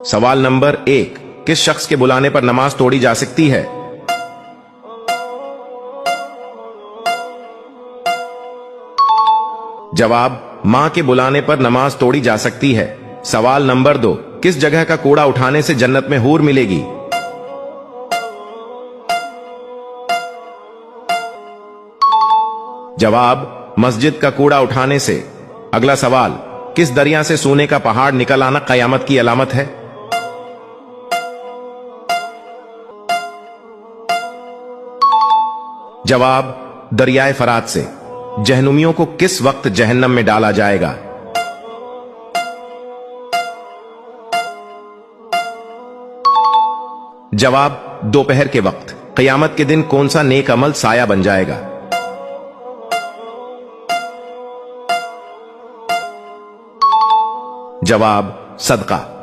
सवाल नंबर 1, किस शख्स के बुलाने पर नमाज तोड़ी जा सकती है? जवाब, मां के बुलाने पर नमाज तोड़ी जा सकती है। सवाल नंबर 2, किस जगह का कूड़ा उठाने से जन्नत में हूर मिलेगी? जवाब, मस्जिद का कूड़ा उठाने से। अगला सवाल, किस दरिया से सोने का पहाड़ निकल आना कयामत की अलामत है? जवाब, दरियाए फरात से। जहन्नुमियों को किस वक्त जहन्नम में डाला जाएगा? जवाब, दोपहर के वक्त। कयामत के दिन कौन सा नेक अमल साया बन जाएगा? जवाब, सदका।